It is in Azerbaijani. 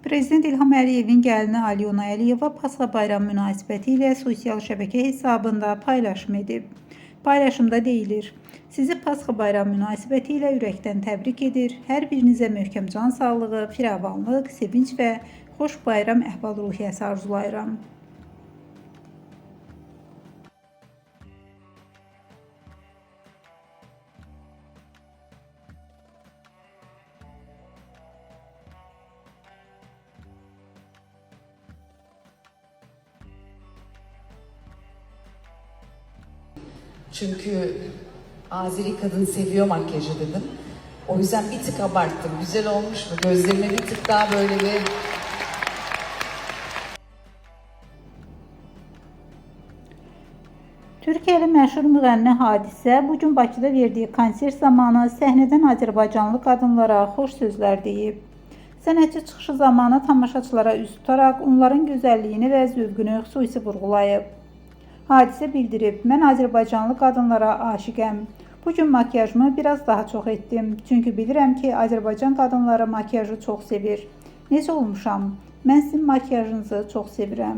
Prezident İlham Əliyevin gəlini Alyona Əliyeva Pasxa bayramı münasibətilə sosial şəbəkə hesabında paylaşım edib. Paylaşımda deyilir: "Sizi Pasxa bayramı münasibətilə ürəkdən təbrik edir. Hər birinizə möhkəm can sağlığı, firavanlıq, sevinç və xoş bayram əhval-ruhiyyəsi arzulayıram." Çünkü Azeri kadın seviyor makyajı dedim. O yüzden bir tık abarttım. Güzel olmuş mu? Gözlerime bir tık daha böyle bir... Türkiyəli məşhur müğənni Hadisə bu gün Bakıda verdiyi konsert zamanı səhnədən Azərbaycanlı qadınlara xoş sözlər deyib. Sənətçi çıxışı zamanı tamaşaçılara üz tutaraq onların gözəlliyini və zövqünü xüsusi vurğulayıb. Hadisə bildirib: "Mən Azərbaycanlı qadınlara aşiqəm. Bu gün makyajımı biraz daha çox etdim. Çünki bilirəm ki, Azərbaycan qadınları makyajı çox sevir. Necə olmuşam? Mən sizin makyajınızı çox sevirəm."